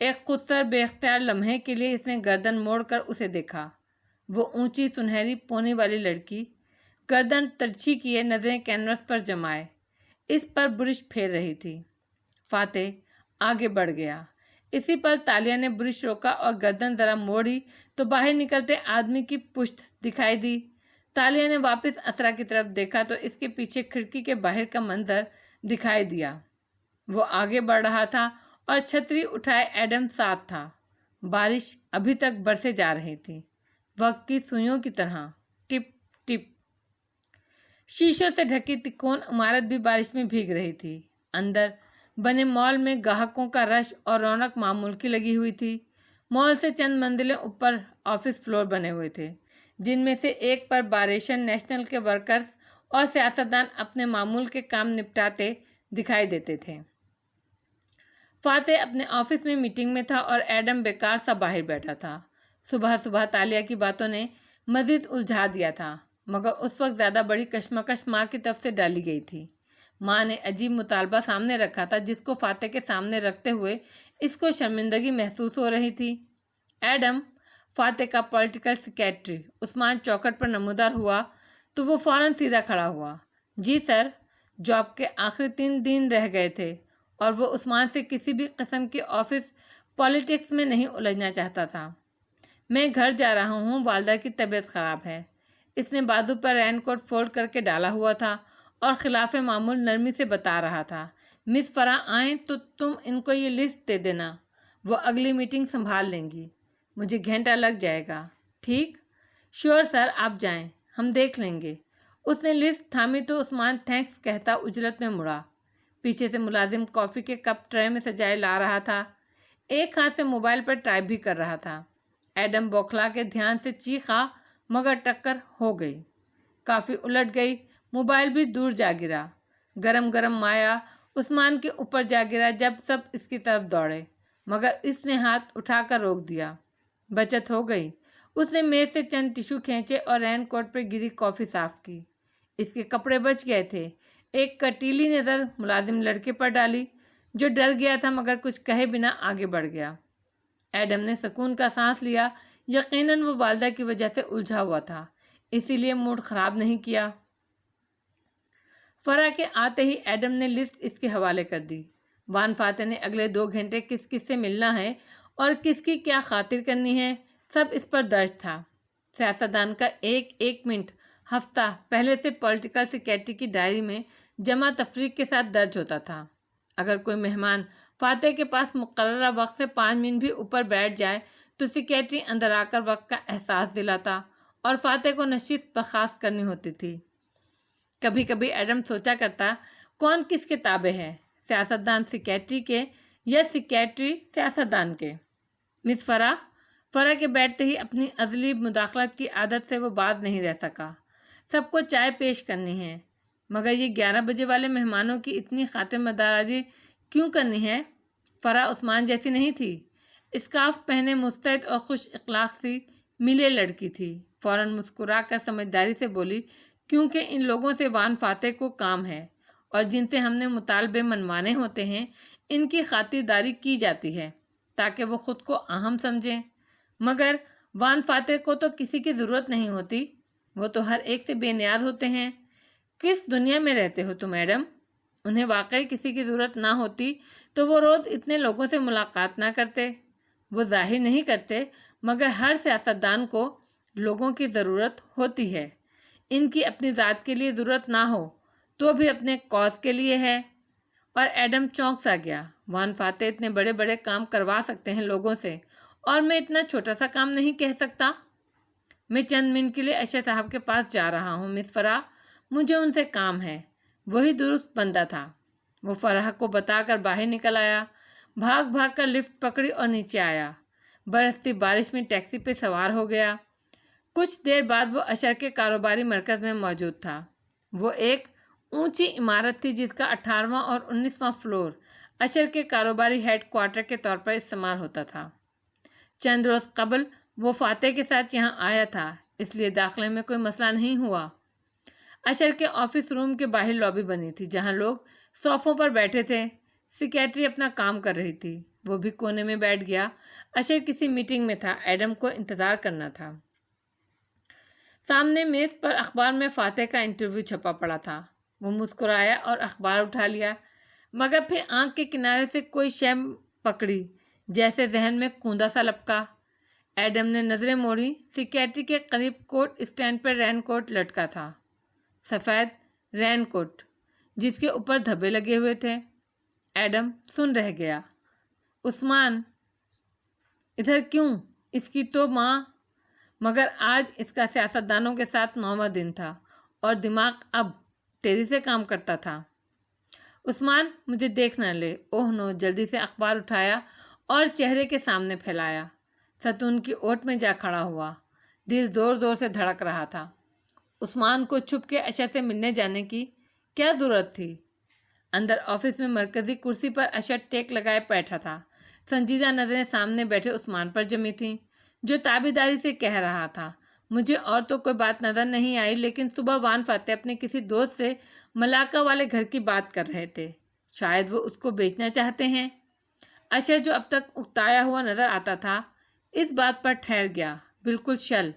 ایک خودسر بے اختیار لمحے کے لیے اس نے گردن موڑ کر اسے دیکھا۔ وہ اونچی سنہری پونی والی لڑکی گردن ترچھی کیے نظریں کینوس پر جمائے اس پر برش پھیر رہی تھی۔ فاتح آگے بڑھ گیا۔ اسی پر تالیہ نے برش روکا اور گردن ذرا موڑی تو باہر نکلتے آدمی کی پشت دکھائی دی۔ تالیہ نے واپس اسرا کی طرف دیکھا تو اس کے پیچھے کھڑکی کے باہر کا منظر دکھائی دیا۔ وہ آگے بڑھ رہا تھا اور چھتری اٹھائے ایڈم ساتھ تھا۔ بارش ابھی تک برسے جا رہی تھی، وقت کی سوئیوں کی طرح، ٹپ ٹپ۔ شیشوں سے ڈھکی تکون عمارت بھی بارش میں بھیگ رہی تھی۔ اندر بنے مال میں گاہکوں کا رش اور رونق معمول کی لگی ہوئی تھی۔ مال سے چند منزلیں اوپر آفس فلور بنے ہوئے تھے، جن میں سے ایک پر بارشن نیشنل کے ورکرز اور سیاستدان اپنے معمول کے کام نپٹاتے دکھائی دیتے تھے۔ فاتح اپنے آفس میں میٹنگ میں تھا اور ایڈم بیکار سا باہر بیٹھا تھا۔ صبح صبح تالیہ کی باتوں نے مزید الجھا دیا تھا، مگر اس وقت زیادہ بڑی کشمکش ماں کی طرف سے ڈالی گئی تھی۔ ماں نے عجیب مطالبہ سامنے رکھا تھا جس کو فاتح کے سامنے رکھتے ہوئے اس کو شرمندگی محسوس ہو رہی تھی۔ ایڈم، فاتح کا پولیٹیکل سیکریٹری، عثمان چوکھٹ پر نمودار ہوا تو وہ فوراً سیدھا کھڑا ہوا۔ جی سر، جاب کے آخری 3 دن رہ گئے تھے اور وہ عثمان سے کسی بھی قسم کی آفس پالیٹکس میں نہیں الجھنا چاہتا تھا۔ میں گھر جا رہا ہوں، والدہ کی طبیعت خراب ہے۔ اس نے بازو پر رین کوٹ فولڈ کر کے ڈالا ہوا تھا اور خلاف معمول نرمی سے بتا رہا تھا، مس فرا آئیں تو تم ان کو یہ لسٹ دے دینا، وہ اگلی میٹنگ سنبھال لیں گی۔ مجھے گھنٹہ لگ جائے گا۔ ٹھیک؟ شیور سر، آپ جائیں، ہم دیکھ لیں گے۔ اس نے لسٹ تھامی تو عثمان تھینکس کہتا اجلت میں مڑا۔ پیچھے سے ملازم کافی کے کپ ٹرے میں سجائے لا رہا تھا، ایک ہاتھ سے موبائل پر ٹائپ بھی کر رہا تھا۔ ایڈم بوکھلا کے دھیان سے چیخا مگر ٹکر ہو گئی۔ کافی الٹ گئی، موبائل بھی دور جا گرا۔ گرم گرم مایا عثمان کے اوپر جا گرا جب سب اس کی طرف دوڑے، مگر اس نے ہاتھ اٹھا کر روک دیا۔ بچت ہو گئی۔ اس نے میز سے چند ٹیشو کھینچے اور رین کوٹ پر گری کافی صاف کی۔ اس کے کپڑے بچ گئے تھے۔ ایک کٹیلی نظر ملازم لڑکے پر ڈالی جو ڈر گیا تھا مگر کچھ کہے بنا آگے بڑھ گیا۔ ایڈم نے سکون کا سانس لیا۔ یقیناً وہ والدہ کی وجہ سے الجھا ہوا تھا، اسی لیے موڈ خراب نہیں کیا۔ فرا کے آتے ہی ایڈم نے لسٹ اس کے حوالے کر دی۔ وان فاتح نے اگلے 2 گھنٹے کس کس سے ملنا ہے اور کس کی کیا خاطر کرنی ہے، سب اس پر درج تھا۔ سیاستدان کا ایک ایک منٹ ہفتہ پہلے سے پولیٹیکل سیکریٹری کی ڈائری میں جمع تفریق کے ساتھ درج ہوتا تھا۔ اگر کوئی مہمان فاتح کے پاس مقررہ وقت سے 5 منٹ بھی اوپر بیٹھ جائے تو سیکریٹری اندر آ کر وقت کا احساس دلاتا اور فاتح کو نشست برخاست کرنی ہوتی تھی۔ کبھی کبھی ایڈم سوچا کرتا، کون کس کے تابع ہے، سیاستدان سیکریٹری کے یا سیکریٹری سیاستدان کے؟ مس فرا کے بیٹھتے ہی اپنی ازلی مداخلت کی عادت سے وہ باز نہیں رہ سکا۔ سب کو چائے پیش کرنی ہے، مگر یہ 11 بجے والے مہمانوں کی اتنی خاطر مداری کیوں کرنی ہے؟ فرا عثمان جیسی نہیں تھی، اسکارف پہنے مستعد اور خوش اخلاق سی ملے لڑکی تھی۔ فوراً مسکرا کر سمجھداری سے بولی، کیونکہ ان لوگوں سے وان فاتح کو کام ہے اور جن سے ہم نے مطالبے منوانے ہوتے ہیں ان کی خاطرداری کی جاتی ہے تاکہ وہ خود کو اہم سمجھیں، مگر وان فاتح کو تو کسی کی ضرورت نہیں ہوتی، وہ تو ہر ایک سے بے نیاز ہوتے ہیں۔ کس دنیا میں رہتے ہو تم ایڈم؟ انہیں واقعی کسی کی ضرورت نہ ہوتی تو وہ روز اتنے لوگوں سے ملاقات نہ کرتے۔ وہ ظاہر نہیں کرتے مگر ہر سیاستدان کو لوگوں کی ضرورت ہوتی ہے، ان کی اپنی ذات کے لیے ضرورت نہ ہو تو بھی اپنے کاز کے لیے ہے۔ اور ایڈم چونک سا گیا، وان فاتح اتنے بڑے بڑے کام کروا سکتے ہیں لوگوں سے اور میں اتنا چھوٹا سا کام نہیں کہہ سکتا۔ میں چند منٹ کے لیے اشر صاحب کے پاس جا رہا ہوں مس فرا، مجھے ان سے کام ہے۔ وہی درست بندہ تھا۔ وہ فرح کو بتا کر باہر نکل آیا، بھاگ بھاگ کر لفٹ پکڑی اور نیچے آیا۔ برستی بارش میں ٹیکسی پہ سوار ہو گیا۔ کچھ دیر بعد وہ اشر کے کاروباری مرکز میں موجود تھا۔ وہ ایک اونچی عمارت تھی جس کا 18واں اور 19واں فلور اشر کے کاروباری ہیڈ کوارٹر کے طور پر استعمال ہوتا تھا۔ چند روز قبل وہ فاتح کے ساتھ یہاں آیا تھا، اس لیے داخلے میں کوئی مسئلہ نہیں ہوا۔ اشر کے آفس روم کے باہر لابی بنی تھی جہاں لوگ صوفوں پر بیٹھے تھے۔ سیکریٹری اپنا کام کر رہی تھی۔ وہ بھی کونے میں بیٹھ گیا۔ اشر کسی میٹنگ میں تھا، ایڈم کو انتظار کرنا تھا۔ سامنے میز پر اخبار میں فاتح کا انٹرویو چھپا پڑا تھا۔ وہ مسکرایا اور اخبار اٹھا لیا، مگر پھر آنکھ کے کنارے سے کوئی شے پکڑی، جیسے ذہن میں کوندا سا لپکا۔ ایڈم نے نظریں موڑی۔ سیکیٹری کے قریب کوٹ اسٹینڈ پر رین کوٹ لٹکا تھا، سفید رین کوٹ جس کے اوپر دھبے لگے ہوئے تھے۔ ایڈم سن رہ گیا۔ عثمان ادھر کیوں؟ اس کی تو ماں۔ مگر آج اس کا سیاستدانوں کے ساتھ 9واں دن تھا اور دماغ اب تیزی سے کام کرتا تھا۔ عثمان مجھے دیکھ نہ لے۔ اوہ نو! جلدی سے اخبار اٹھایا اور چہرے کے سامنے پھیلایا۔ ستون کی اوٹ میں جا کھڑا ہوا۔ دل زور زور سے دھڑک رہا تھا۔ عثمان کو چھپ کے اشر سے ملنے جانے کی کیا ضرورت تھی؟ اندر آفس میں مرکزی کرسی پر اشر ٹیک لگائے بیٹھا تھا۔ سنجیدہ نظریں سامنے بیٹھے عثمان پر جمی تھیں، جو تابیداری سے کہہ رہا تھا، مجھے اور تو کوئی بات نظر نہیں آئی، لیکن صبح وان فاتح اپنے کسی دوست سے ملاقہ والے گھر کی بات کر رہے تھے۔ شاید وہ اس کو بیچنا چاہتے ہیں۔ اشر جو اب تک اکتایا ہوا نظر آتا تھا، اس بات پر ٹھہر گیا، بالکل شل۔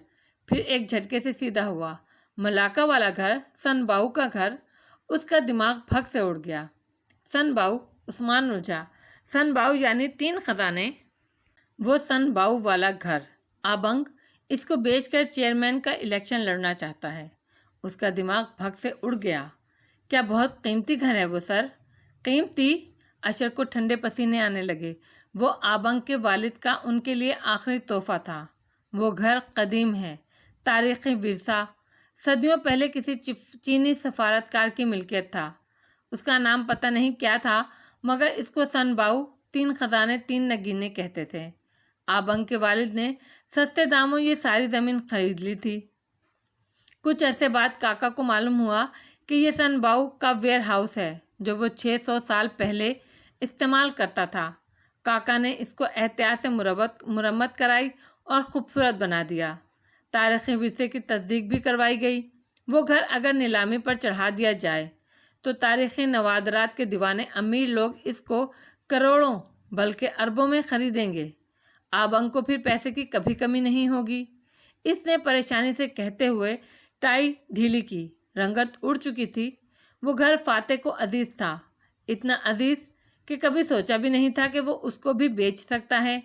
پھر ایک جھٹکے سے سیدھا ہوا۔ ملاقہ والا گھر، سن باؤ کا گھر۔ اس کا دماغ پھگ سے اڑ گیا۔ سن باؤ؟ عثمان الجھا۔ سن باؤ یعنی 3 خزانے؟ وہ سن باؤ والا گھر آبنگ اس کو بیچ کر چیئرمین کا الیکشن لڑنا چاہتا ہے۔ اس کا دماغ پھگ سے اڑ گیا۔ کیا بہت قیمتی گھر ہے وہ سر؟ قیمتی؟ اشر کو ٹھنڈے پسینے آنے لگے۔ وہ آبنگ کے والد کا ان کے لیے آخری تحفہ تھا۔ وہ گھر قدیم ہے، تاریخی ورثہ، صدیوں پہلے کسی چینی سفارتکار کی ملکیت تھا۔ اس کا نام پتہ نہیں کیا تھا، مگر اس کو سن باؤ 3 خزانے 3 نگینے کہتے تھے۔ آبنگ کے والد نے سستے داموں یہ ساری زمین خرید لی تھی۔ کچھ عرصے بعد کاکا کو معلوم ہوا کہ یہ سن باؤ کا ویئر ہاؤس ہے، جو وہ 600 سال پہلے استعمال کرتا تھا۔ کاکا نے اس کو احتیاط سے مرمت کرائی اور خوبصورت بنا دیا۔ تاریخی ورثے کی تصدیق بھی کروائی گئی۔ وہ گھر اگر نیلامی پر چڑھا دیا جائے تو تاریخی نوادرات کے دیوانے امیر لوگ اس کو کروڑوں بلکہ اربوں میں خریدیں گے۔ آبنگ کو پھر پیسے کی کبھی کمی نہیں ہوگی۔ اس نے پریشانی سے کہتے ہوئے ٹائی ڈھیلی کی، رنگت اڑ چکی تھی۔ وہ گھر فاتح کو عزیز تھا، اتنا عزیز کہ کبھی سوچا بھی نہیں تھا کہ وہ اس کو بھی بیچ سکتا ہے۔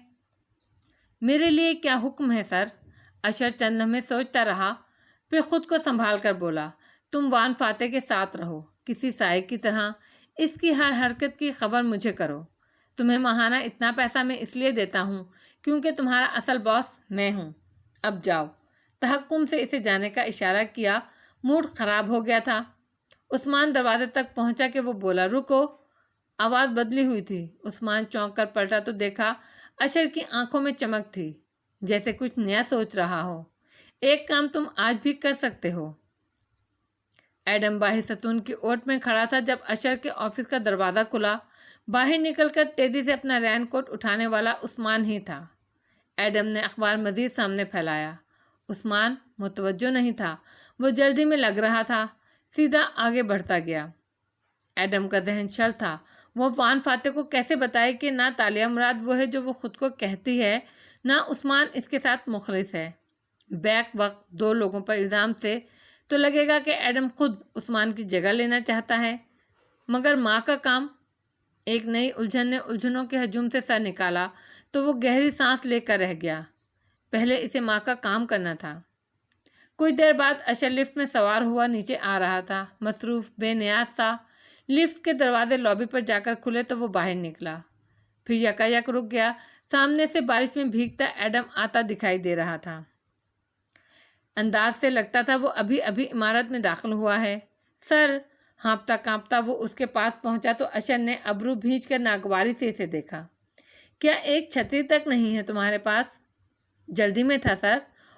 میرے لیے کیا حکم ہے سر؟ اشر چند لمحے سوچتا رہا، پھر خود کو سنبھال کر بولا، تم وان فاتح کے ساتھ رہو، کسی سائے کی طرح۔ اس کی ہر حرکت کی خبر مجھے کرو۔ تمہیں ماہانہ اتنا پیسہ میں اس لیے دیتا ہوں کیونکہ تمہارا اصل باس میں ہوں۔ اب جاؤ۔ تحکم سے اسے جانے کا اشارہ کیا۔ موڈ خراب ہو گیا تھا۔ عثمان دروازے تک پہنچا کہ وہ بولا، رکو۔ آواز بدلی ہوئی تھی۔ عثمان چونک کر پلٹا تو دیکھا اشر کی آنکھوں میں چمک تھی، جیسے کچھ نیا سوچ رہا ہو۔ ایک کام تم آج بھی کر سکتے ہو۔ ایڈم باہر ستون کی اوٹ میں کھڑا تھا جب اشر کے آفس کا دروازہ کھلا۔ باہر نکل کر تیزی سے اپنا رین کوٹ اٹھانے والا عثمان ہی تھا۔ ایڈم نے اخبار مزید سامنے پھیلایا۔ عثمان متوجہ نہیں تھا، وہ جلدی میں لگ رہا تھا، سیدھا آگے بڑھتا گیا۔ ایڈم کا ذہن شل تھا۔ وہ وان فاتح کو کیسے بتائے کہ نہ تالیہ مراد وہ ہے جو وہ خود کو کہتی ہے، نہ عثمان اس کے ساتھ مخلص ہے۔ بیک وقت 2 لوگوں پر الزام سے تو لگے گا کہ ایڈم خود عثمان کی جگہ لینا چاہتا ہے، مگر ماں کا کام؟ ایک نئی الجھن نے الجھنوں کے ہجوم سے سر نکالا تو وہ گہری سانس لے کر رہ گیا۔ پہلے اسے ماں کا کام کرنا تھا۔ کچھ دیر بعد اشر لفٹ میں سوار ہوا نیچے آ رہا تھا، مصروف، بے نیاز سا۔ لفٹ کے دروازے لابی پر جا کر کھلے تو وہ باہر نکلا، پھر یکایک رک گیا۔ سامنے سے بارش میں بھیگتا ایڈم آتا دکھائی دے رہا تھا۔ انداز سے لگتا تھا وہ ابھی ابھی عمارت میں داخل ہوا ہے۔ سر، ہانپتا کانپتا وہ اس کے پاس پہنچا تو اشر نے ابرو بھینچ کر ناگواری سے اسے دیکھا۔ کیا ایک چھتری تک نہیں ہے تمہارے پاس؟ جلدی میں تھا سر۔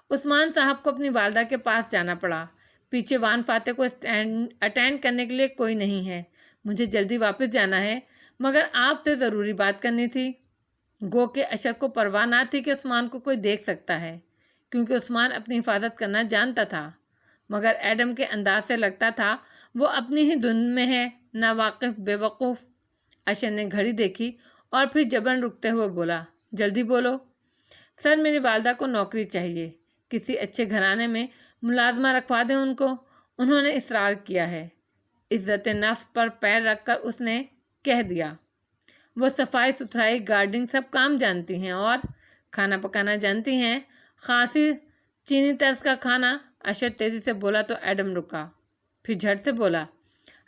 عثمان صاحب کو اپنی والدہ کے پاس جانا پڑا۔ پیچھے وان فاتح کو اٹینڈ کرنے کے لیے کوئی نہیں ہے۔ مجھے جلدی واپس جانا ہے، مگر آپ سے ضروری بات کرنی تھی۔ گو کہ اشر کو پرواہ نہ تھی کہ عثمان کو کوئی دیکھ سکتا ہے، کیونکہ عثمان اپنی حفاظت کرنا جانتا تھا، مگر ایڈم کے انداز سے لگتا تھا وہ اپنی ہی دھن میں ہے، نا واقف، بے وقوف۔ اشر نے گھڑی دیکھی اور پھر جبرن رکتے ہوئے بولا، جلدی بولو۔ سر، میری والدہ کو نوکری چاہیے، کسی اچھے گھرانے میں ملازمہ رکھوا دیں ان کو، انہوں نے اصرار کیا ہے۔ عزت نفس پر پیر رکھ کر اس نے کہہ دیا۔ وہ صفائی ستھرائی گارڈنگ سب کام جانتی ہیں اور کھانا پکانا جانتی ہیں، خاصی چینی طرز کا کھانا۔ اشر تیزی سے بولا تو ایڈم رکا، پھر جھٹ سے بولا،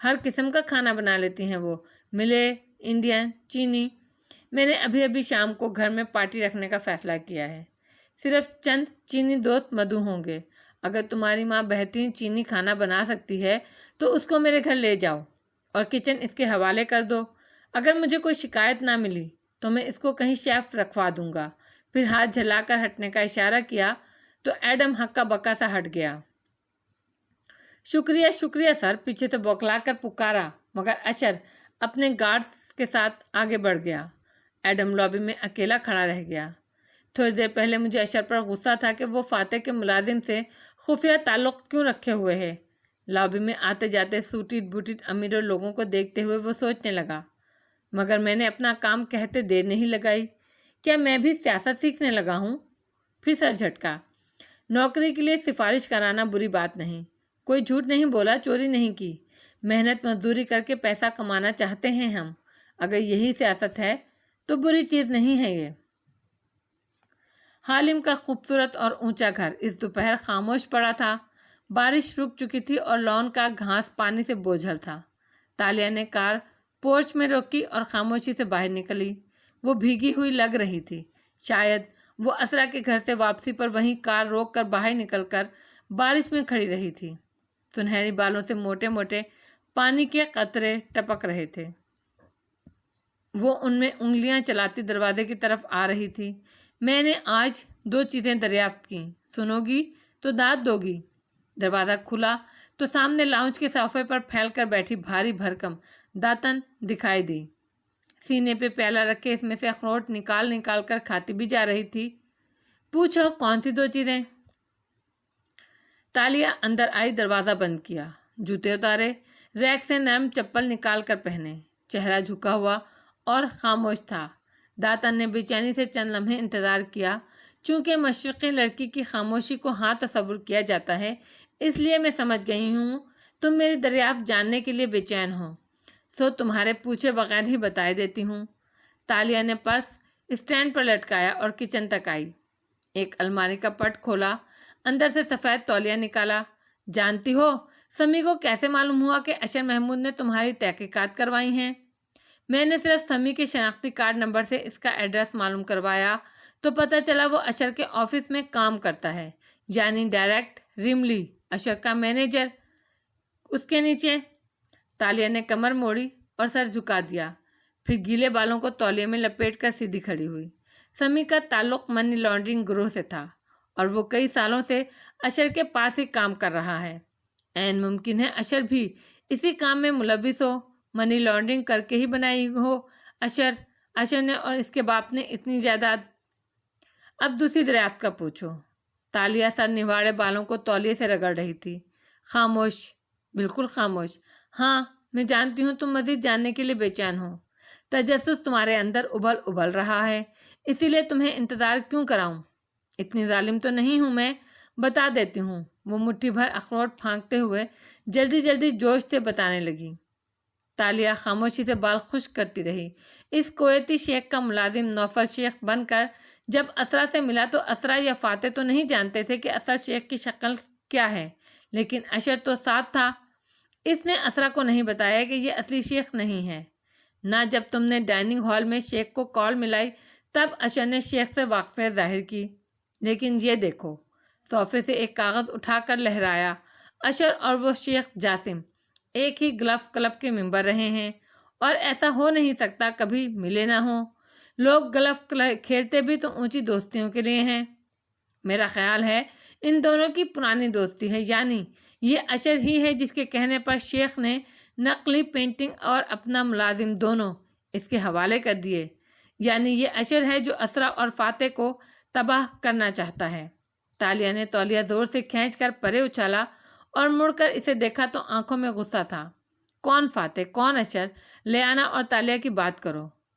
ہر قسم کا کھانا بنا لیتی ہیں وہ، ملے، انڈین، چینی۔ میں نے ابھی شام کو گھر میں پارٹی رکھنے کا فیصلہ کیا ہے، صرف چند چینی دوست مدعو ہوں گے۔ اگر تمہاری ماں بہترین چینی کھانا بنا سکتی ہے تو اس کو میرے گھر لے جاؤ اور کچن اس کے حوالے کر دو۔ اگر مجھے کوئی شکایت نہ ملی تو میں اس کو کہیں شیف رکھوا دوں گا۔ پھر ہاتھ جھلا کر ہٹنے کا اشارہ کیا تو ایڈم ہکا بکا سا ہٹ گیا۔ شکریہ شکریہ سر، پیچھے سے بوکلا کر پکارا، مگر اشر اپنے گارڈز کے ساتھ آگے بڑھ گیا۔ ایڈم لابی میں اکیلا کھڑا رہ گیا۔ تھوڑی دیر پہلے مجھے اشر پر غصہ تھا کہ وہ فاتح کے ملازم سے خفیہ تعلق کیوں رکھے ہوئے ہے۔ لابی میں آتے جاتے سوٹیڈ بوٹیڈ امیروں لوگوں کو دیکھتے ہوئے وہ سوچنے لگا، مگر میں نے اپنا کام کہتے دیر نہیں لگائی، کیا میں بھی سیاست سیکھنے لگا ہوں؟ پھر سر جھٹکا۔ نوکری کے لیے سفارش کرانا بری بات نہیں، کوئی جھوٹ نہیں بولا، چوری نہیں کی، محنت مزدوری کر کے پیسہ کمانا چاہتے ہیں ہم۔ اگر یہی سیاست ہے تو بری چیز نہیں ہے یہ۔ حالم کا خوبصورت اور اونچا گھر اس دوپہر خاموش پڑا تھا۔ بارش رک چکی تھی اور لان کا گھاس پانی سے بوجھل تھا۔ تالیہ نے کار پورچ میں روکی اور خاموشی سے باہر نکلی۔ وہ بھیگی ہوئی لگ رہی تھی، شاید وہ اسرا کے گھر سے واپسی پر وہیں کار روک کر باہر نکل کر بارش میں کھڑی رہی تھی۔ سنہری بالوں سے موٹے موٹے پانی کے قطرے ٹپک رہے تھے۔ وہ ان میں انگلیاں چلاتی دروازے کی طرف آ رہی تھی۔ میں نے آج 2 چیزیں دریافت کیں، سنو گی تو داد دو گی۔ دروازہ کھلا تو سامنے لاؤنج کے صوفے پر پھیل کر بیٹھی بھاری بھرکم داتن دکھائی دی۔ سینے پہ پیالہ رکھے اس میں سے اخروٹ نکال نکال کر کھاتی بھی جا رہی تھی۔ پوچھو کون سی 2 چیزیں؟ تالیہ اندر آئی، دروازہ بند کیا، جوتے اتارے، ریک سے نرم چپل نکال کر پہنے، چہرہ جھکا ہوا اور خاموش تھا۔ داتن نے بے چینی سے چند لمحے انتظار کیا۔ چونکہ مشرقی لڑکی کی خاموشی کو ہاں تصور کیا جاتا ہے، اس لیے میں سمجھ گئی ہوں تم میری دریافت جاننے کے لیے بے چین ہو، سو تمہارے پوچھے بغیر ہی بتائے دیتی ہوں۔ تالیہ نے پرس اسٹینڈ پر لٹکایا اور کچن تک آئی، ایک الماری کا پٹ کھولا، اندر سے سفید تولیہ نکالا۔ جانتی ہو سمی کو کیسے معلوم ہوا کہ اشر محمود نے تمہاری تحقیقات کروائی ہیں؟ میں نے صرف سمی کے شناختی کارڈ نمبر سے اس کا ایڈریس معلوم کروایا تو پتہ چلا وہ اشر کے آفس میں کام کرتا ہے، یعنی ڈائریکٹ ریملی، اشر کا مینیجر۔ اس کے نیچے تالیہ نے کمر موڑی اور سر جھکا دیا، پھر گیلے بالوں کو تولیے میں لپیٹ کر سیدھی کھڑی ہوئی۔ سمی کا تعلق منی لانڈرنگ گروہ سے تھا اور وہ کئی سالوں سے اشر کے پاس ہی کام کر رہا ہے۔ عین ممکن ہے اشر بھی اسی کام میں ملوث ہو، منی لانڈرنگ کر کے ہی بنائی ہو اشر نے اور اس کے باپ نے اتنی جائیداد۔ اب دوسری دریافت کا پوچھو۔ تالیہ سر نواڑے بالوں کو تولیے سے رگڑ رہی تھی، خاموش، بالکل خاموش۔ ہاں، میں جانتی ہوں تم مزید جاننے کے لیے بے چین ہو، تجسس تمہارے اندر ابل رہا ہے، اسی لیے تمہیں انتظار کیوں کراؤں؟ اتنی ظالم تو نہیں ہوں میں، بتا دیتی ہوں۔ وہ مٹھی بھر اخروٹ پھانکتے ہوئے جلدی جلدی جوش سے بتانے لگی۔ تالیہ خاموشی سے بال خشک کرتی رہی۔ اس کویتی شیخ کا ملازم نوفل شیخ بن کر جب اسرا سے ملا تو اسرا یا فاتح تو نہیں جانتے تھے کہ اصل شیخ کی شکل کیا ہے، لیکن اشر تو ساتھ تھا۔ اس نے اسرا کو نہیں بتایا کہ یہ اصلی شیخ نہیں ہے، نہ جب تم نے ڈائننگ ہال میں شیخ کو کال ملائی تب اشر نے شیخ سے واقفیت ظاہر کی۔ لیکن یہ دیکھو، صوفے سے ایک کاغذ اٹھا کر لہرایا۔ اشر اور وہ شیخ جاسم ایک ہی گلف کلب کے ممبر رہے ہیں، اور ایسا ہو نہیں سکتا کبھی ملے نہ ہوں۔ لوگ گلف کھیلتے بھی تو اونچی دوستیوں کے لیے ہیں۔ میرا خیال ہے ان دونوں کی پرانی دوستی ہے، یعنی یہ اشر ہی ہے جس کے کہنے پر شیخ نے نقلی پینٹنگ اور اپنا ملازم دونوں اس کے حوالے کر دیے، یعنی یہ اشر ہے جو اسرا اور فاتح کو تباہ کرنا چاہتا ہے۔ تالیہ نے تولیہ زور سے کھینچ کر پرے اچھالا اور مڑ کر اسے دیکھا تو آنکھوں میں غصہ تھا۔ کون فاتح، کون اشر؟ لے آنا اور تالیہ کی بات کرو۔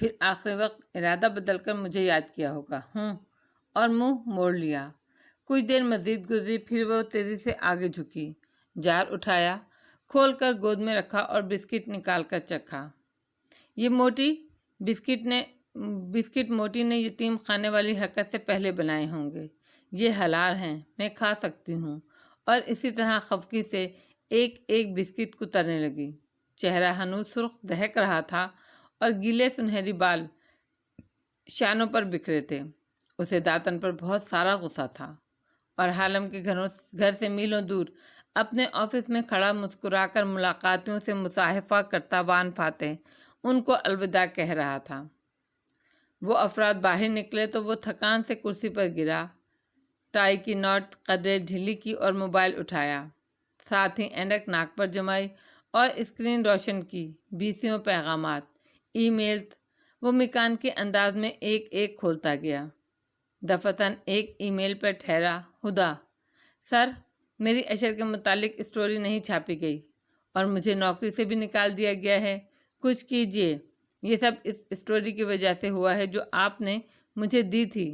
پھر آخری وقت ارادہ بدل کر مجھے یاد کیا ہوگا، اور منہ موڑ لیا۔ کچھ دیر مزید گزری، پھر وہ تیزی سے آگے جھکی، جار اٹھایا، کھول کر گود میں رکھا اور بسکٹ نکال کر چکھا۔ یہ بسکٹ موٹی نے یتیم خانے والی حرکت سے پہلے بنائے ہوں گے۔ یہ حلال ہیں، میں کھا سکتی ہوں۔ اور اسی طرح خفگی سے ایک ایک بسکٹ کترنے لگی۔ چہرہ ہنوز سرخ دہک رہا تھا اور گیلے سنہری بال شانوں پر بکھرے تھے۔ اسے داتن پر بہت سارا غصہ تھا، اور حالم کے گھر سے میلوں دور اپنے آفس میں کھڑا مسکرا کر ملاقاتیوں سے مصافحہ کرتا وان فاتح ان کو الوداع کہہ رہا تھا۔ وہ افراد باہر نکلے تو وہ تھکان سے کرسی پر گرا، ٹائی کی نوٹ قدرے ڈھیلی کی اور موبائل اٹھایا، ساتھ ہی اینک ناک پر جمائی اور اسکرین روشن کی۔ 20 پیغامات، ای میلز۔ وہ مکان کے انداز میں ایک ایک کھولتا گیا۔ دفعتاً ایک ای میل پر ٹھہرا، ہدا: سر، میری اشر کے متعلق اسٹوری نہیں چھاپی گئی اور مجھے نوکری سے بھی نکال دیا گیا ہے۔ کچھ کیجیے، یہ سب اس اسٹوری کی وجہ سے ہوا ہے جو آپ نے مجھے دی تھی۔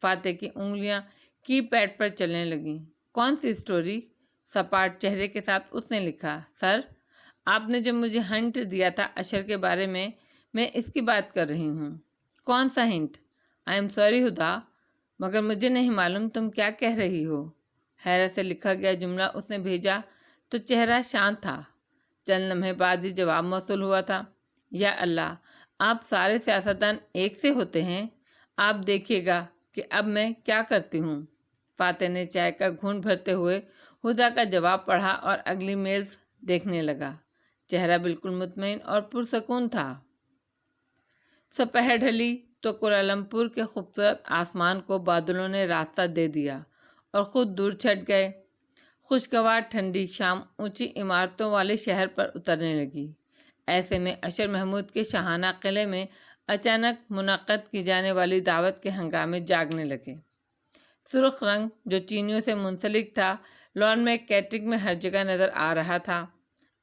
فاتح کی انگلیاں کی پیڈ پر چلنے لگیں۔ کون سی اسٹوری؟ سپاٹ چہرے کے ساتھ اس نے لکھا۔ سر، آپ نے جو مجھے ہنٹ دیا تھا اشر کے بارے میں اس کی بات کر رہی ہوں۔ کون سا ہنٹ؟ آئی ایم سوری ہدا، مگر مجھے نہیں معلوم تم کیا کہہ رہی ہو۔ حیرت سے لکھا گیا جملہ اس نے بھیجا تو چہرہ شانت تھا۔ چند لمحے بعد ہی جواب موصول ہوا تھا۔ یا اللہ، آپ سارے سیاستدان ایک سے ہوتے ہیں۔ آپ دیکھیے گا کہ اب میں کیا کرتی ہوں۔ فاتح نے چائے کا گھونٹ بھرتے ہوئے ہدا کا جواب پڑھا اور اگلی میلز دیکھنے لگا۔ چہرہ بالکل مطمئن اور پرسکون تھا۔ سپہر ڈھلی تو کوالالمپور کے خوبصورت آسمان کو بادلوں نے راستہ دے دیا اور خود دور چھٹ گئے۔ خوشگوار ٹھنڈی شام اونچی عمارتوں والے شہر پر اترنے لگی۔ ایسے میں اشر محمود کے شاہانہ قلعے میں اچانک منعقد کی جانے والی دعوت کے ہنگامے جاگنے لگے۔ سرخ رنگ جو چینیوں سے منسلک تھا، لان میں کیٹرنگ میں ہر جگہ نظر آ رہا تھا۔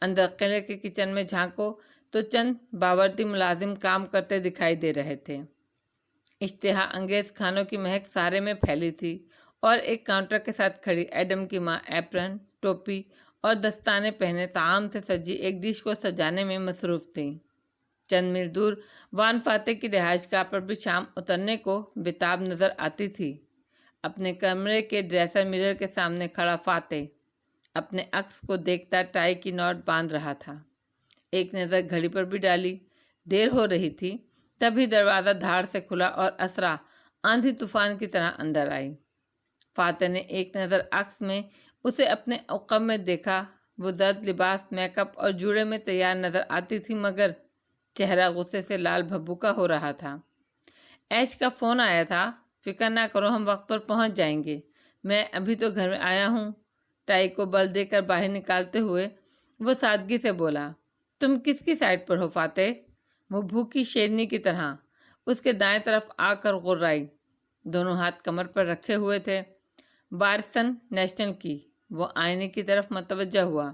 اندر قلعے کے کچن میں جھانکو تو چند باوردی ملازم کام کرتے دکھائی دے رہے تھے۔ اشتہا انگیز کھانوں کی مہک سارے میں پھیلی تھی، اور ایک کاؤنٹر کے ساتھ کھڑی ایڈم کی ماں ایپرن، ٹوپی اور دستانے پہنے طعام سے سجی ایک ڈش کو سجانے میں مصروف تھیں۔ چند میل دور وان فاتح کی رہائش گاہ پر بھی شام اترنے کو بےتاب نظر آتی تھی۔ اپنے کمرے کے ڈریسر مرر کے سامنے کھڑا فاتح اپنے عکس کو دیکھتا ٹائی کی نوٹ باندھ رہا تھا۔ ایک نظر گھڑی پر بھی ڈالی۔ دیر ہو رہی تھی، تبھی دروازہ دھاڑ سے کھلا اور اسرا آندھی طوفان کی طرح اندر آئی۔ فاتح نے ایک نظر عکس میں اسے اپنے عقب میں دیکھا۔ وہ زرد لباس، میک اپ اور جوڑے میں تیار نظر آتی تھی، مگر چہرہ غصے سے لال بھبوکا ہو رہا تھا۔ ایش کا فون آیا تھا، فکر نہ کرو، ہم وقت پر پہنچ جائیں گے، میں ابھی تو گھر میں آیا ہوں۔ ٹائی کو بل دے کر باہر نکالتے ہوئے وہ سادگی سے بولا۔ تم کس کی سائڈ پر ہو فاتح؟ وہ بھوکی شیرنی کی طرح اس کے دائیں طرف آ کر غرائی۔ دونوں ہاتھ کمر پر رکھے ہوئے تھے۔ بارسن نیشنل کی۔ وہ آئینے کی طرف متوجہ ہوا۔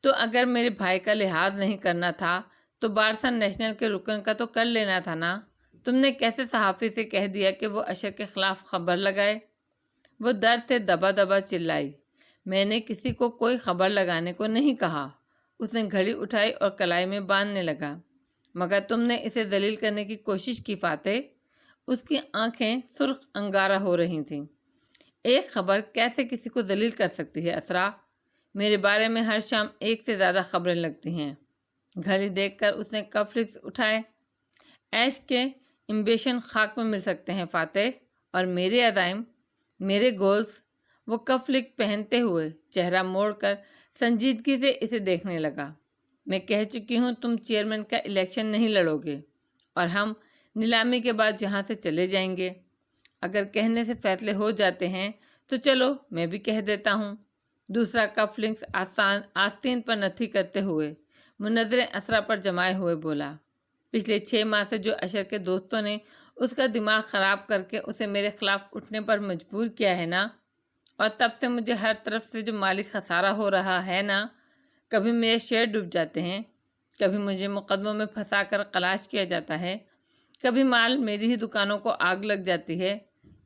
تو اگر میرے بھائی کا لحاظ نہیں کرنا تھا تو بارسن نیشنل کے رکن کا تو کر لینا تھا نا۔ تم نے کیسے صحافی سے کہہ دیا کہ وہ اشر کے خلاف خبر لگائے؟ وہ درد سے دبا دبا چلائی۔ میں نے کسی کو کوئی خبر لگانے کو نہیں کہا۔ اس نے گھڑی اٹھائی اور کلائی میں باندھنے لگا۔ مگر تم نے اسے ذلیل کرنے کی کوشش کی فاتح۔ اس کی آنکھیں سرخ انگارہ ہو رہی تھیں۔ ایک خبر کیسے کسی کو ذلیل کر سکتی ہے اسرا؟ میرے بارے میں ہر شام ایک سے زیادہ خبریں لگتی ہیں۔ گھڑی دیکھ کر اس نے کف لکس اٹھائے۔ ایش کے ایمبیشن خاک میں مل سکتے ہیں فاتح، اور میرے عزائم، میرے گولز۔ وہ کف لک پہنتے ہوئے چہرہ موڑ کر سنجیدگی سے اسے دیکھنے لگا۔ میں کہہ چکی ہوں تم چیئرمین کا الیکشن نہیں لڑو گے، اور ہم نیلامی کے بعد یہاں سے چلے جائیں گے۔ اگر کہنے سے فیصلے ہو جاتے ہیں تو چلو میں بھی کہہ دیتا ہوں۔ دوسرا کف لنکس آستین پر نتھی کرتے ہوئے منظریں اسرا پر جمائے ہوئے بولا۔ پچھلے 6 ماہ سے جو اشر کے دوستوں نے اس کا دماغ خراب کر کے اسے میرے خلاف اٹھنے پر مجبور کیا ہے نا، اور تب سے مجھے ہر طرف سے جو مالی خسارہ ہو رہا ہے نا، کبھی میرے شیئر ڈوب جاتے ہیں، کبھی مجھے مقدموں میں پھنسا کر خلاص کیا جاتا ہے، کبھی مال میری ہی دکانوں کو آگ لگ جاتی ہے۔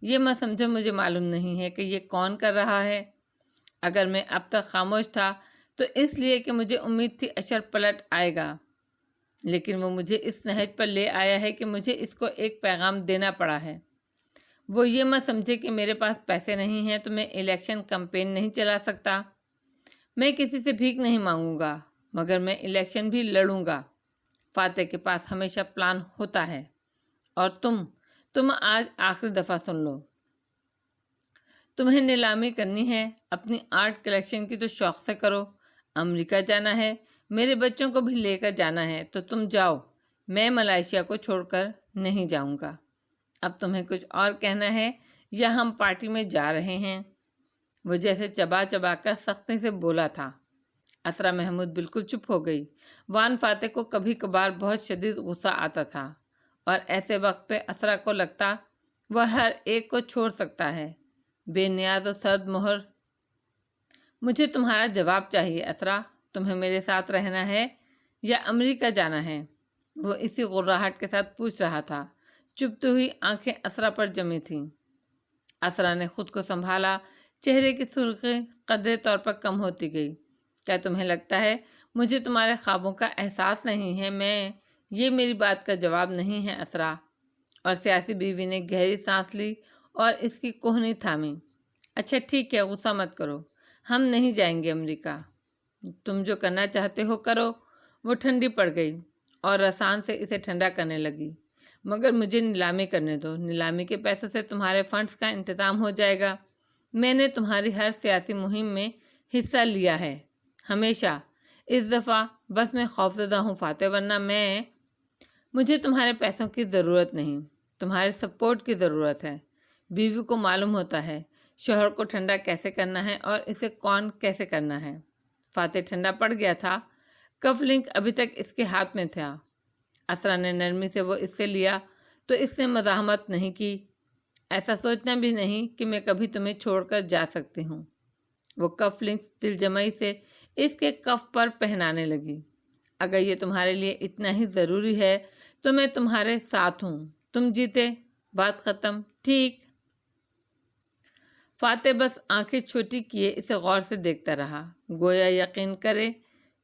یہ مت سمجھو مجھے معلوم نہیں ہے کہ یہ کون کر رہا ہے۔ اگر میں اب تک خاموش تھا تو اس لیے کہ مجھے امید تھی اشر پلٹ آئے گا، لیکن وہ مجھے اس نہج پر لے آیا ہے کہ مجھے اس کو ایک پیغام دینا پڑا ہے۔ وہ یہ مت سمجھے کہ میرے پاس پیسے نہیں ہیں تو میں الیکشن کمپین نہیں چلا سکتا۔ میں کسی سے بھیک نہیں مانگوں گا، مگر میں الیکشن بھی لڑوں گا۔ فاتح کے پاس ہمیشہ پلان ہوتا ہے، اور تم آج آخری دفعہ سن لو۔ تمہیں نیلامی کرنی ہے اپنی آرٹ کلیکشن کی تو شوق سے کرو۔ امریکہ جانا ہے، میرے بچوں کو بھی لے کر جانا ہے تو تم جاؤ، میں ملائیشیا کو چھوڑ کر نہیں جاؤں گا۔ اب تمہیں کچھ اور کہنا ہے یا ہم پارٹی میں جا رہے ہیں؟ وہ جیسے چبا چبا کر سختی سے بولا تھا۔ اسرا محمود بالکل چپ ہو گئی۔ وان فاتح کو کبھی کبھار بہت شدید غصہ آتا تھا، اور ایسے وقت پہ اسرا کو لگتا وہ ہر ایک کو چھوڑ سکتا ہے، بے نیاز و سرد مہر۔ مجھے تمہارا جواب چاہیے اسرا، تمہیں میرے ساتھ رہنا ہے یا امریکہ جانا ہے؟ وہ اسی غراہٹ کے ساتھ پوچھ رہا تھا۔ چپتی ہوئی آنکھیں اسرا پر جمی تھیں۔ اسرا نے خود کو سنبھالا، چہرے کی سرخی قدرے طور پر کم ہوتی گئی۔ کیا تمہیں لگتا ہے مجھے تمہارے خوابوں کا احساس نہیں ہے؟ یہ میری بات کا جواب نہیں ہے اسرا۔ اور سیاسی بیوی نے گہری سانس لی اور اس کی کوہنی تھامی۔ اچھا ٹھیک ہے، غصہ مت کرو، ہم نہیں جائیں گے امریکہ۔ تم جو کرنا چاہتے ہو کرو۔ وہ ٹھنڈی پڑ گئی اور رسان سے اسے ٹھنڈا کرنے لگی۔ مگر مجھے نیلامی کرنے دو، نیلامی کے پیسوں سے تمہارے فنڈز کا انتظام ہو جائے گا۔ میں نے تمہاری ہر سیاسی مہم میں حصہ لیا ہے، ہمیشہ۔ اس دفعہ بس میں خوفزدہ ہوں فاتح، ورنہ مجھے تمہارے پیسوں کی ضرورت نہیں، تمہارے سپورٹ کی ضرورت ہے۔ بیوی کو معلوم ہوتا ہے شوہر کو ٹھنڈا کیسے کرنا ہے اور اسے کون کیسے کرنا ہے۔ فاتح ٹھنڈا پڑ گیا تھا، کف لنک ابھی تک اس کے ہاتھ میں تھا۔ اسرا نے نرمی سے وہ اس سے لیا تو اس نے مزاحمت نہیں کی۔ ایسا سوچنا بھی نہیں کہ میں کبھی تمہیں چھوڑ کر جا سکتی ہوں۔ وہ کف لنکس دل جمعی سے اس کے کف پر پہنانے لگی۔ اگر یہ تمہارے لیے اتنا ہی ضروری ہے تو میں تمہارے ساتھ ہوں، تم جیتے، بات ختم، ٹھیک؟ فاتح بس آنکھیں چھوٹی کیے اسے غور سے دیکھتا رہا، گویا یقین کرے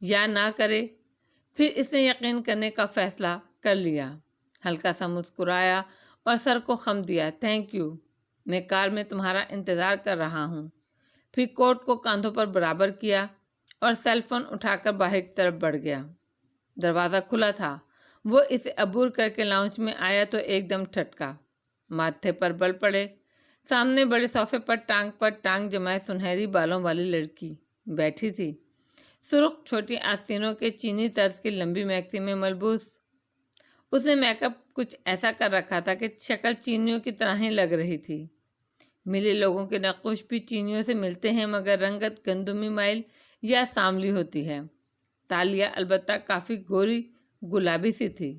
یا نہ کرے۔ پھر اس نے یقین کرنے کا فیصلہ کر لیا، ہلکا سا مسکرایا اور سر کو خم دیا۔ تھینک یو، میں کار میں تمہارا انتظار کر رہا ہوں۔ پھر کوٹ کو کاندھوں پر برابر کیا اور سیل فون اٹھا کر باہر کی طرف بڑھ گیا۔ دروازہ کھلا تھا۔ وہ اسے عبور کر کے لاؤنج میں آیا تو ایک دم ٹھٹکا، ماتھے پر بل پڑے۔ سامنے بڑے صوفے پر ٹانگ جمائے سنہری بالوں والی لڑکی بیٹھی تھی، سرخ چھوٹی آستینوں کے چینی طرز کی لمبی میکسی میں ملبوس۔ اس نے میک اپ کچھ ایسا کر رکھا تھا کہ شکل چینیوں کی طرح ہی لگ رہی تھی۔ ملے لوگوں کے نقوش بھی چینیوں سے ملتے ہیں، مگر رنگت گندمی مائل یا سانولی ہوتی ہے۔ تالیہ البتہ کافی گوری گلابی سی تھی۔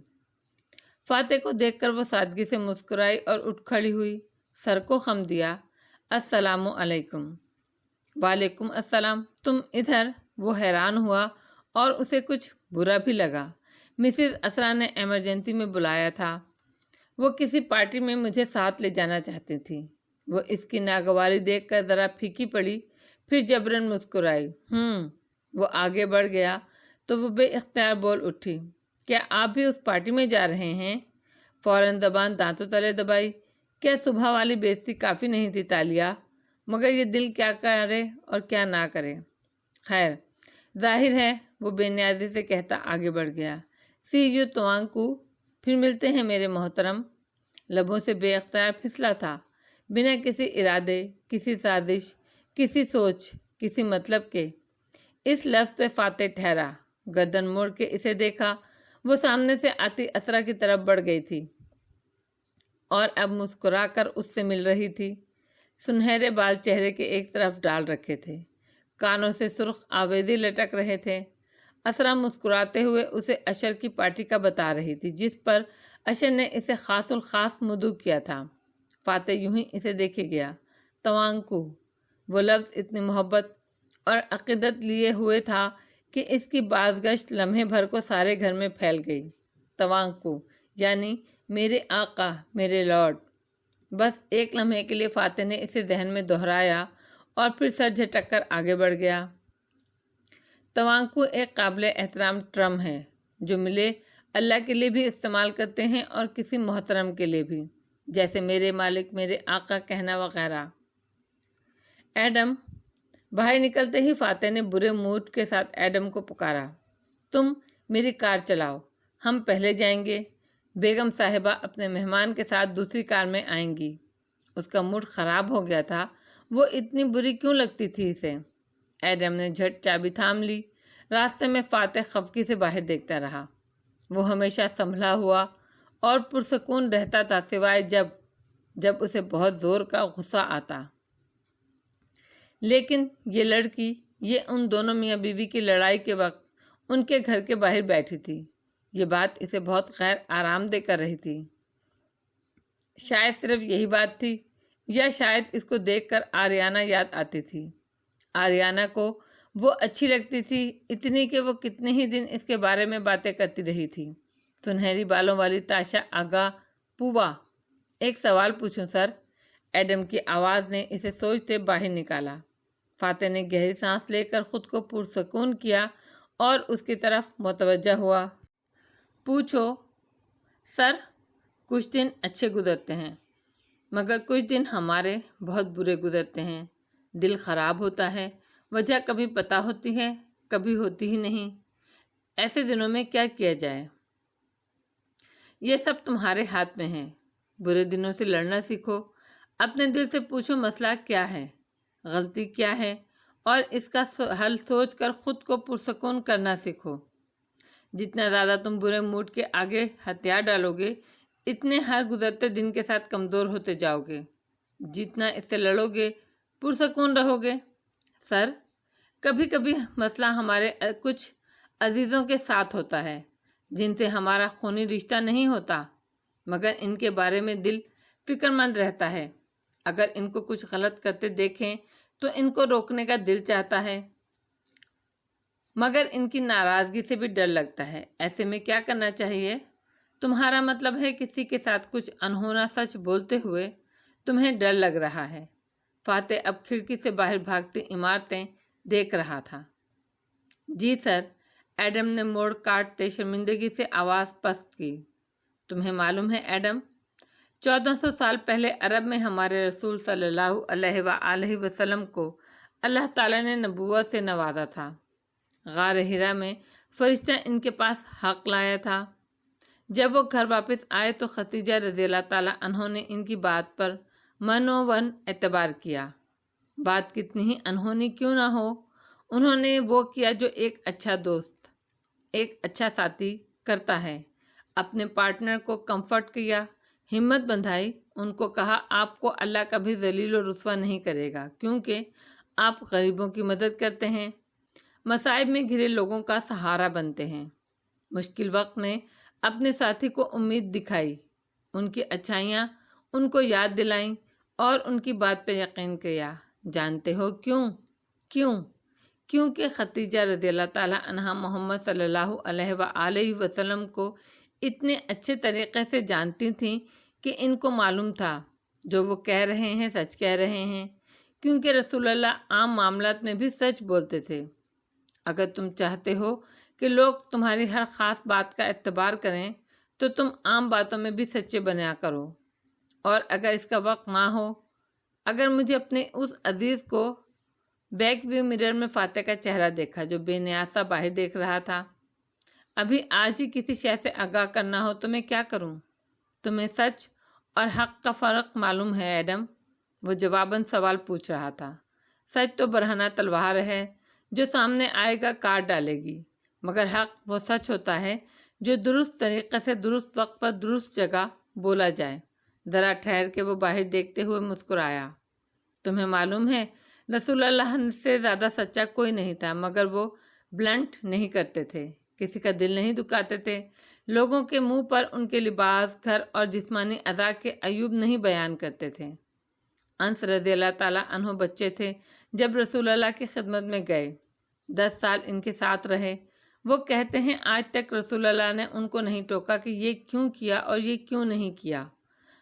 فاتح کو دیکھ کر وہ سادگی سے مسکرائی اور اٹھ کھڑی ہوئی، سر کو خم دیا۔ السلام علیکم۔ وعلیکم السلام، تم ادھر؟ وہ حیران ہوا اور اسے کچھ برا بھی لگا۔ مسز اسرا نے ایمرجنسی میں بلایا تھا، وہ کسی پارٹی میں مجھے ساتھ لے جانا چاہتی تھی۔ وہ اس کی ناگواری دیکھ کر ذرا پھیکی پڑی، پھر جبراً مسکرائی۔ وہ آگے بڑھ گیا تو وہ بے اختیار بول اٹھی، کیا آپ بھی اس پارٹی میں جا رہے ہیں؟ فوراً زبان دانتوں تلے دبائی۔ کیا صبح والی بے عزتی کافی نہیں تھی تالیہ؟ مگر یہ دل کیا کرے اور کیا نہ کرے۔ خیر، ظاہر ہے، وہ بے نیازی سے کہتا آگے بڑھ گیا۔ سی یو توانکو، پھر ملتے ہیں میرے محترم۔ لبوں سے بے اختیار پھسلا تھا، بنا کسی ارادے، کسی سازش، کسی سوچ، کسی مطلب کے۔ اس لفظ سے فاتح ٹھہرا، گردن موڑ کے اسے دیکھا۔ وہ سامنے سے آتی اسرا کی طرف بڑھ گئی تھی اور اب مسکرا کر اس سے مل رہی تھی۔ سنہرے بال چہرے کے ایک طرف ڈال رکھے تھے، کانوں سے سرخ آویزی لٹک رہے تھے۔ اسرا مسکراتے ہوئے اسے اشر کی پارٹی کا بتا رہی تھی، جس پر اشر نے اسے خاص الخاص مدعو کیا تھا۔ فاتح یوں ہی اسے دیکھے گیا۔ توانکو، وہ لفظ اتنی محبت اور عقیدت لیے ہوئے تھا کہ اس کی بازگشت لمحے بھر کو سارے گھر میں پھیل گئی۔ توانکو یعنی میرے آقا، میرے لارڈ۔ بس ایک لمحے کے لیے فاتح نے اسے ذہن میں دہرایا اور پھر سر جھٹک کر آگے بڑھ گیا۔ توانکو ایک قابل احترام ٹرم ہے جو ملے اللہ کے لیے بھی استعمال کرتے ہیں اور کسی محترم کے لیے بھی، جیسے میرے مالک، میرے آقا کہنا وغیرہ۔ ایڈم۔ باہر نکلتے ہی فاتح نے برے موڈ کے ساتھ ایڈم کو پکارا، تم میری کار چلاؤ، ہم پہلے جائیں گے، بیگم صاحبہ اپنے مہمان کے ساتھ دوسری کار میں آئیں گی۔ اس کا موڈ خراب ہو گیا تھا، وہ اتنی بری کیوں لگتی تھی اسے؟ ایڈم نے جھٹ چابی تھام لی۔ راستے میں فاتح خفگی سے باہر دیکھتا رہا۔ وہ ہمیشہ سنبھلا ہوا اور پرسکون رہتا تھا سوائے جب اسے بہت زور کا غصہ آتا۔ لیکن یہ لڑکی، یہ ان دونوں میاں بیوی کی لڑائی کے وقت ان کے گھر کے باہر بیٹھی تھی۔ یہ بات اسے بہت غیر آرام دہ کر رہی تھی۔ شاید صرف یہی بات تھی، یا شاید اس کو دیکھ کر آریانہ یاد آتی تھی۔ آریانہ کو وہ اچھی لگتی تھی، اتنی کہ وہ کتنے ہی دن اس کے بارے میں باتیں کرتی رہی تھی۔ سنہری بالوں والی تاشا آگا پووا، ایک سوال پوچھوں سر؟ ایڈم کی آواز نے اسے سوچتے باہر نکالا۔ فاتح نے گہری سانس لے کر خود کو پرسکون کیا اور اس کی طرف متوجہ ہوا۔ پوچھو سر۔ کچھ دن اچھے گزرتے ہیں مگر کچھ دن ہمارے بہت برے گزرتے ہیں۔ دل خراب ہوتا ہے، وجہ کبھی پتہ ہوتی ہے، کبھی ہوتی ہی نہیں۔ ایسے دنوں میں کیا کیا جائے؟ یہ سب تمہارے ہاتھ میں ہے۔ برے دنوں سے لڑنا سیکھو، اپنے دل سے پوچھو مسئلہ کیا ہے، غلطی کیا ہے، اور اس کا حل سوچ کر خود کو پرسکون کرنا سیکھو۔ جتنا زیادہ تم برے موڈ کے آگے ہتھیار ڈالو گے، اتنے ہر گزرتے دن کے ساتھ کمزور ہوتے جاؤ گے۔ جتنا اس سے لڑو گے، پرسکون رہو گے۔ سر، کبھی کبھی مسئلہ ہمارے کچھ عزیزوں کے ساتھ ہوتا ہے جن سے ہمارا خونی رشتہ نہیں ہوتا، مگر ان کے بارے میں دل فکر مند رہتا ہے۔ اگر ان کو کچھ غلط کرتے دیکھیں تو ان کو روکنے کا دل چاہتا ہے، مگر ان کی ناراضگی سے بھی ڈر لگتا ہے۔ ایسے میں کیا کرنا چاہیے؟ تمہارا مطلب ہے کسی کے ساتھ کچھ انہونا سچ بولتے ہوئے تمہیں ڈر لگ رہا ہے۔ فاتح اب کھڑکی سے باہر بھاگتی عمارتیں دیکھ رہا تھا۔ جی سر، ایڈم نے موڑ کاٹتے شرمندگی سے آواز پست کی۔ تمہیں معلوم ہے ایڈم، 1400 سال پہلے عرب میں ہمارے رسول صلی اللہ علیہ وآلہ وسلم کو اللہ تعالیٰ نے نبوت سے نوازا تھا۔ غار ہرا میں فرشتہ ان کے پاس حق لایا تھا۔ جب وہ گھر واپس آئے تو خدیجہ رضی اللہ تعالیٰ عنہ نے ان کی بات پر منوون اعتبار کیا۔ بات کتنی ہی انہونی کیوں نہ ہو، انہوں نے وہ کیا جو ایک اچھا دوست، ایک اچھا ساتھی کرتا ہے۔ اپنے پارٹنر کو کمفرٹ کیا، ہمت بندھائی، ان کو کہا آپ کو اللہ کبھی ذلیل و رسوا نہیں کرے گا کیونکہ آپ غریبوں کی مدد کرتے ہیں، مصائب میں گھرے لوگوں کا سہارا بنتے ہیں۔ مشکل وقت میں اپنے ساتھی کو امید دکھائی، ان کی اچھائیاں ان کو یاد دلائیں اور ان کی بات پہ یقین کیا۔ جانتے ہو کیوں؟ کیونکہ خدیجہ رضی اللہ تعالیٰ عنہا محمد صلی اللہ علیہ وآلہ وسلم کو اتنے اچھے طریقے سے جانتی تھیں کہ ان کو معلوم تھا جو وہ کہہ رہے ہیں سچ کہہ رہے ہیں، کیونکہ رسول اللہ عام معاملات میں بھی سچ بولتے تھے۔ اگر تم چاہتے ہو کہ لوگ تمہاری ہر خاص بات کا اعتبار کریں تو تم عام باتوں میں بھی سچے بنا کرو۔ اور اگر اس کا وقت نہ ہو، اگر مجھے اپنے اس عزیز کو بیک ویو مرر میں فاتح کا چہرہ دیکھا جو بے نیاز سا باہر دیکھ رہا تھا، ابھی آج ہی کسی شے سے آگاہ کرنا ہو تو میں کیا کروں؟ تمہیں سچ اور حق کا فرق معلوم ہے ایڈم؟ وہ جواباً سوال پوچھ رہا تھا۔ سچ تو برہنہ تلوار ہے جو سامنے آئے گا کاٹ ڈالے گی، مگر حق وہ سچ ہوتا ہے جو درست طریقے سے درست وقت پر درست جگہ بولا جائے۔ ذرا ٹھہر کے وہ باہر دیکھتے ہوئے مسکرایا۔ تمہیں معلوم ہے رسول اللہ سے زیادہ سچا کوئی نہیں تھا، مگر وہ بلنٹ نہیں کرتے تھے، کسی کا دل نہیں دکھاتے تھے، لوگوں کے منہ پر ان کے لباس، گھر اور جسمانی اعضاء کے عیوب نہیں بیان کرتے تھے۔ انس رضی اللہ تعالیٰ عنہ بچے تھے جب رسول اللہ کی خدمت میں گئے۔ 10 سال ان کے ساتھ رہے۔ وہ کہتے ہیں آج تک رسول اللہ نے ان کو نہیں ٹوکا کہ یہ کیوں کیا اور یہ کیوں نہیں کیا۔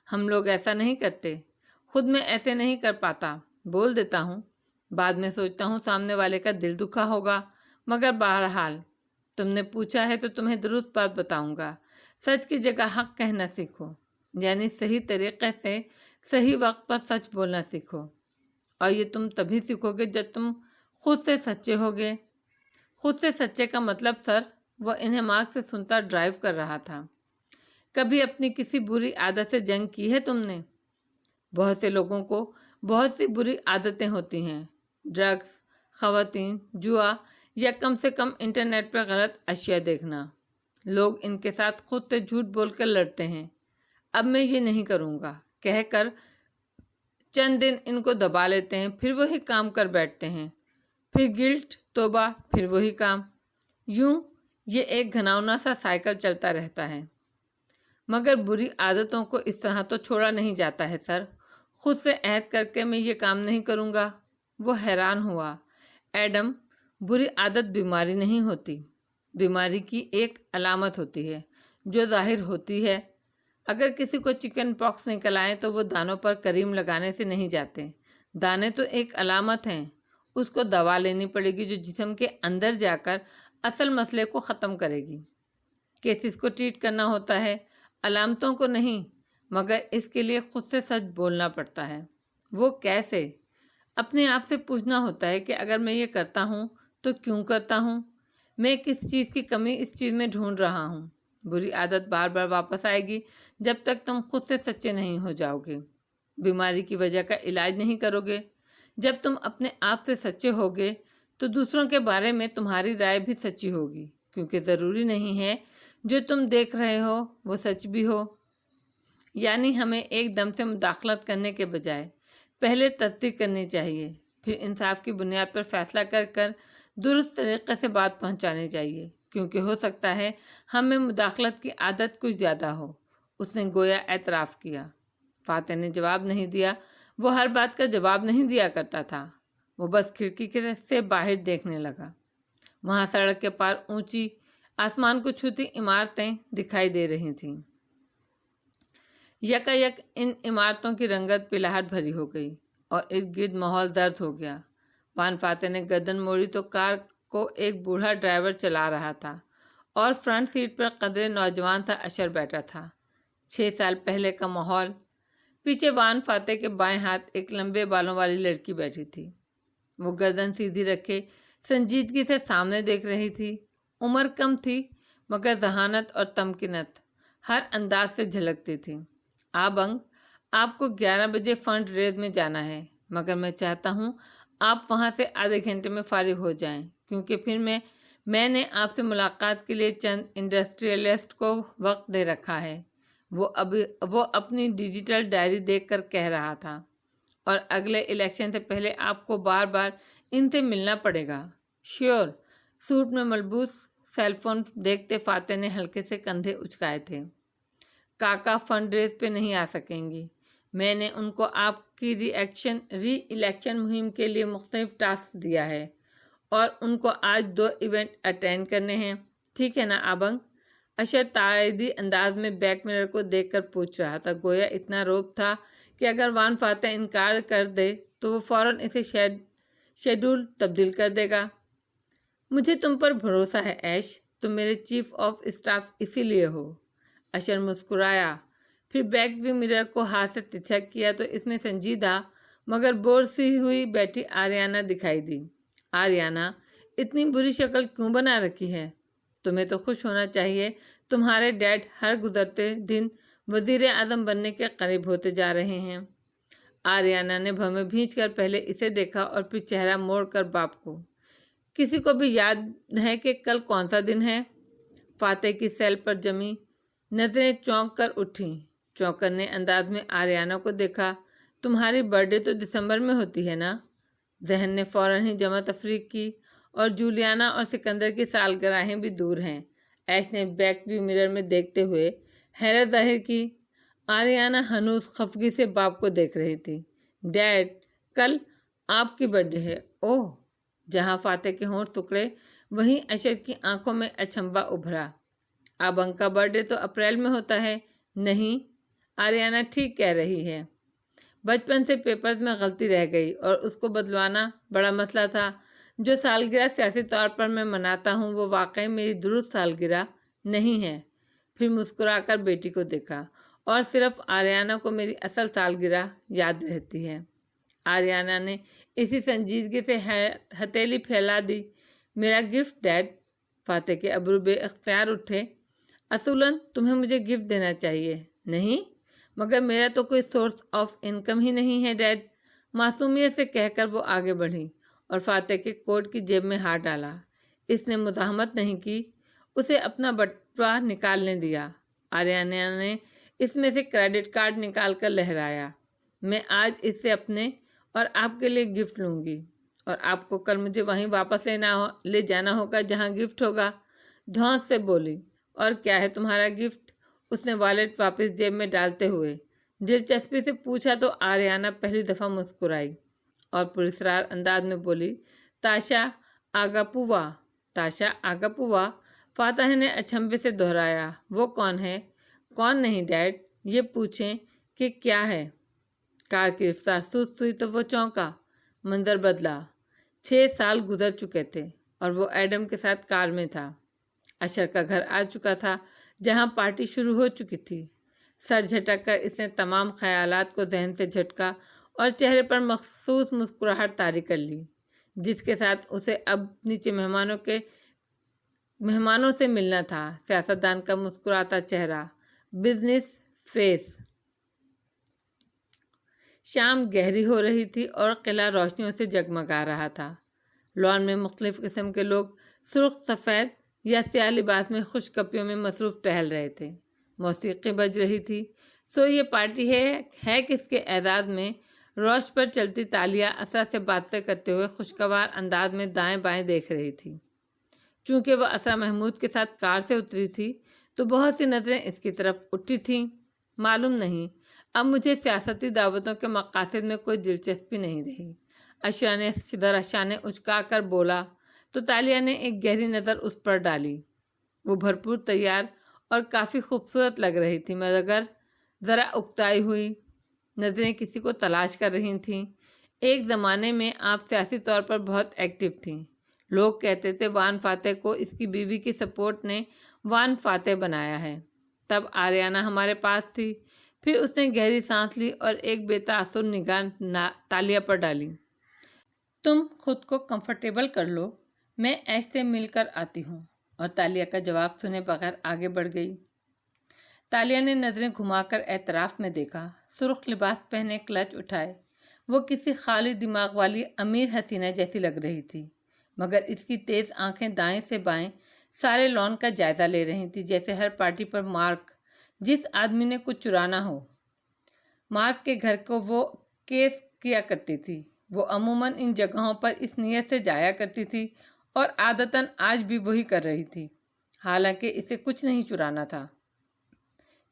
ہم لوگ ایسا نہیں کرتے، خود میں ایسے نہیں کر پاتا، بول دیتا ہوں، بعد میں سوچتا ہوں سامنے والے کا دل دکھا ہوگا، مگر بہرحال تم نے پوچھا ہے تو تمہیں درست بات بتاؤں گا۔ سچ کی جگہ حق کہنا سیکھو، یعنی صحیح طریقے سے صحیح وقت پر سچ بولنا سیکھو، اور یہ تم تبھی سیکھو گے جب تم خود سے سچے ہوگے۔ خود سے سچے کا مطلب سر، وہ انہماک سے سنتا ڈرائیو کر رہا تھا۔ کبھی اپنی کسی بری عادت سے جنگ کی ہے تم نے؟ بہت سے لوگوں کو بہت سی بری عادتیں ہوتی ہیں، ڈرگز، خواتین، جوا، یا کم سے کم انٹرنیٹ پر غلط اشیاء دیکھنا۔ لوگ ان کے ساتھ خود سے جھوٹ بول کر لڑتے ہیں، اب میں یہ نہیں کروں گا کہہ کر چند دن ان کو دبا لیتے ہیں، پھر وہی کام کر بیٹھتے ہیں، پھر گلٹ، توبہ، پھر وہی کام، یوں یہ ایک گھناؤنا سا سائیکل چلتا رہتا ہے۔ مگر بری عادتوں کو اس طرح تو چھوڑا نہیں جاتا ہے سر۔ خود سے عہد کر کے میں یہ کام نہیں کروں گا۔ وہ حیران ہوا۔ ایڈم، بری عادت بیماری نہیں ہوتی، بیماری کی ایک علامت ہوتی ہے جو ظاہر ہوتی ہے۔ اگر کسی کو چکن پاکس نکل آئے تو وہ دانوں پر کریم لگانے سے نہیں جاتے، دانے تو ایک علامت ہیں، اس کو دوا لینی پڑے گی جو جسم کے اندر جا کر اصل مسئلے کو ختم کرے گی۔ کیسز کو ٹریٹ کرنا ہوتا ہے، علامتوں کو نہیں، مگر اس کے لیے خود سے سچ بولنا پڑتا ہے۔ وہ کیسے؟ اپنے آپ سے پوچھنا ہوتا ہے کہ اگر میں یہ کرتا ہوں تو کیوں کرتا ہوں؟ میں کس چیز کی کمی اس چیز میں ڈھونڈ رہا ہوں؟ بری عادت بار بار واپس آئے گی جب تک تم خود سے سچے نہیں ہو جاؤ گے۔ بیماری کی وجہ کا علاج نہیں کرو گے۔ جب تم اپنے آپ سے سچے ہوگے تو دوسروں کے بارے میں تمہاری رائے بھی سچی ہوگی، کیونکہ ضروری نہیں ہے جو تم دیکھ رہے ہو وہ سچ بھی ہو۔ یعنی ہمیں ایک دم سے مداخلت کرنے کے بجائے پہلے تصدیق کرنی چاہیے، پھر انصاف کی بنیاد پر فیصلہ کر کر درست طریقے سے بات پہنچانی چاہیے، کیونکہ ہو سکتا ہے ہم میں مداخلت کی عادت کچھ زیادہ ہو۔ اس نے گویا اعتراف کیا۔ فاتح نے جواب نہیں دیا۔ وہ ہر بات کا جواب نہیں دیا کرتا تھا، وہ بس کھڑکی سے باہر دیکھنے لگا۔ وہاں سڑک کے پار اونچی آسمان کو چھوتی عمارتیں دکھائی دے رہی تھیں۔ یکایک ان عمارتوں کی رنگت پلاہٹ بھری ہو گئی اور ارد گرد ماحول زرد ہو گیا۔ وان فاتح نے گردن موڑی تو کار کو ایک بوڑھا ڈرائیور چلا رہا تھا اور فرنٹ سیٹ پر قدرے نوجوان سا اشر بیٹھا تھا۔ 6 سال پہلے کا ماحول۔ پیچھے وان فاتح کے بائیں ہاتھ ایک لمبے بالوں والی لڑکی بیٹھی تھی۔ وہ گردن سیدھی رکھے سنجیدگی سے سامنے دیکھ رہی تھی۔ عمر کم تھی مگر ذہانت اور تمکنت ہر انداز سے جھلکتی تھی۔ آبنگ، آپ کو 11 بجے فنڈ ریز میں جانا ہے، مگر میں چاہتا ہوں آپ وہاں سے آدھے گھنٹے میں فارغ ہو جائیں، کیونکہ پھر میں نے آپ سے ملاقات کے لیے چند انڈسٹریلسٹ کو وقت دے رکھا ہے۔ وہ اپنی ڈیجیٹل ڈائری دیکھ کر کہہ رہا تھا، اور اگلے الیکشن سے پہلے آپ کو بار بار ان سے ملنا پڑے گا۔ شیور۔ سوٹ میں ملبوس سیل فون دیکھتے فاتح نے ہلکے سے کندھے اچکائے تھے۔ کاکا فنڈ ریز پہ نہیں آ سکیں گی۔ میں نے ان کو آپ کی ری الیکشن مہم کے لیے مختلف ٹاسک دیا ہے اور ان کو آج 2 ایونٹ اٹینڈ کرنے ہیں، ٹھیک ہے نا آبنگ؟ اشر تائیدی انداز میں بیک مرر کو دیکھ کر پوچھ رہا تھا، گویا اتنا روب تھا کہ اگر وان فاتح انکار کر دے تو وہ فوراً اسے شیڈول تبدیل کر دے گا۔ مجھے تم پر بھروسہ ہے ایش، تم میرے چیف آف اسٹاف اسی لیے ہو۔ اشر مسکرایا، پھر بیک ویو مرر کو ہاتھ سے تیچھا کیا تو اس میں سنجیدہ مگر بور سی ہوئی بیٹھی آریانہ دکھائی دی۔ آریانہ، اتنی بری شکل کیوں بنا رکھی ہے؟ تمہیں تو خوش ہونا چاہیے، تمہارے ڈیڈ ہر گزرتے دن وزیر اعظم بننے کے قریب ہوتے جا رہے ہیں۔ آریانہ نے بھویں بھینچ کر پہلے اسے دیکھا اور پھر چہرہ موڑ کر باپ کو۔ کسی کو بھی یاد ہے کہ کل کون سا دن ہے؟ فاتح کی سیل پر جمی نظریں چونک کر اٹھیں۔ چونکنے انداز میں آریانہ کو دیکھا۔ تمہاری برتھ ڈے تو دسمبر میں ہوتی ہے نا؟ ذہن نے فوراً ہی جمع تفریق کی، اور جولیانا اور سکندر کی سالگرہیں بھی دور ہیں۔ ایش نے بیک ویو مرر میں دیکھتے ہوئے حیرت ظاہر کی۔ آریانہ ہنوز خفگی سے باپ کو دیکھ رہی تھی۔ ڈیڈ، کل آپ کی برتھ ڈے ہے۔ اوہ! جہاں فاتح کے ہونٹ ٹکڑے وہیں اشر کی آنکھوں میں اچنبھا ابھرا۔ ابنگ کا برتھ ڈے تو اپریل میں ہوتا ہے۔ نہیں، آریانہ ٹھیک کہہ رہی ہے۔ بچپن سے پیپرز میں غلطی رہ گئی اور اس کو بدلوانا بڑا مسئلہ تھا۔ جو سالگرہ سیاسی طور پر میں مناتا ہوں وہ واقعی میری درست سالگرہ نہیں ہے۔ پھر مسکرا کر بیٹی کو دیکھا، اور صرف آریانہ کو میری اصل سالگرہ یاد رہتی ہے۔ آریانہ نے اسی سنجیدگی سے ہتھیلی پھیلا دی۔ میرا گفٹ ڈیڈ۔ فاتح کے ابرو بے اختیار اٹھے۔ اصولاً تمہیں مجھے گفٹ دینا چاہیے۔ نہیں، مگر میرا تو کوئی سورس آف انکم ہی نہیں ہے ڈیڈ، معصومیت سے کہہ کر وہ آگے بڑھی اور فاتح کے کوٹ کی جیب میں ہاتھ ڈالا۔ اس نے مزاحمت نہیں کی، اسے اپنا بٹوا نکالنے دیا۔ آریانہ نے اس میں سے کریڈٹ کارڈ نکال کر لہرایا۔ میں آج اس سے اپنے اور آپ کے لیے گفٹ لوں گی، اور آپ کو کل مجھے وہیں واپس لے جانا ہوگا جہاں گفٹ ہوگا۔ دھونس سے بولی۔ اور کیا ہے تمہارا گفٹ؟ اس نے والیٹ واپس جیب میں ڈالتے ہوئے دلچسپی سے پوچھا تو آریانہ پہلی دفعہ مسکرائی اور پراسرار انداز میں بولی، تاشا آگاپووا۔ تاشا آگاپووا؟ فاتح نے اچنبھے سے دہرایا۔ وہ کون ہے؟ کون نہیں ڈیڈ، یہ پوچھیں کہ کیا ہے؟ کار کی رفتار سست ہوئی تو وہ چونکا۔ منظر بدلا۔ 6 سال گزر چکے تھے اور وہ ایڈم کے ساتھ کار میں تھا۔ اشر کا گھر آ چکا تھا جہاں پارٹی شروع ہو چکی تھی۔ سر جھٹک کر اس نے تمام خیالات کو ذہن سے جھٹکا اور چہرے پر مخصوص مسکراہٹ طاری کر لی جس کے ساتھ اسے اب نیچے مہمانوں سے ملنا تھا۔ سیاستدان کا مسکراتا چہرہ، بزنس فیس۔ شام گہری ہو رہی تھی اور قلعہ روشنیوں سے جگمگا رہا تھا۔ لان میں مختلف قسم کے لوگ سرخ، سفید یا سیاہ لباس میں خوش کپیوں میں مصروف ٹہل رہے تھے۔ موسیقی بج رہی تھی۔ سو یہ پارٹی ہے کس کے اعزاز میں؟ روش پر چلتی تالیہ اسرا سے باتیں کرتے ہوئے خوشگوار انداز میں دائیں بائیں دیکھ رہی تھی۔ چونکہ وہ اسرا محمود کے ساتھ کار سے اتری تھی تو بہت سی نظریں اس کی طرف اٹھی تھیں۔ معلوم نہیں، اب مجھے سیاستی دعوتوں کے مقاصد میں کوئی دلچسپی نہیں رہی، اشرا نے ذرا شانے اچکا کر بولا تو تالیہ نے ایک گہری نظر اس پر ڈالی۔ وہ بھرپور تیار اور کافی خوبصورت لگ رہی تھی مگر ذرا اکتائی ہوئی۔ نظریں کسی کو تلاش کر رہی تھیں۔ ایک زمانے میں آپ سیاسی طور پر بہت ایکٹیو تھیں۔ لوگ کہتے تھے وان فاتح کو اس کی بیوی کی سپورٹ نے وان فاتح بنایا ہے۔ تب آریانہ ہمارے پاس تھی۔ پھر اس نے گہری سانس لی اور ایک بے تاثر نگاہ تالیہ پر ڈالی۔ تم خود کو کمفرٹیبل کر لو، میں ایش سے مل کر آتی ہوں۔ اور تالیہ کا جواب سنے بغیر آگے بڑھ گئی۔ تالیہ نے نظریں گھما کر اعتراف میں دیکھا۔ سرخ لباس پہنے، کلچ اٹھائے، وہ کسی خالی دماغ والی امیر حسینہ جیسی لگ رہی تھی، مگر اس کی تیز آنکھیں دائیں سے بائیں سارے لان کا جائزہ لے رہی تھی، جیسے ہر پارٹی پر مارک جس آدمی نے کچھ چرانا ہو۔ مارک کے گھر کو وہ کیس کیا کرتی تھی۔ وہ عموماً ان جگہوں پر اس نیت سے جایا کرتی تھی اور عادتاً آج بھی وہی کر رہی تھی، حالانکہ اسے کچھ نہیں چرانا تھا۔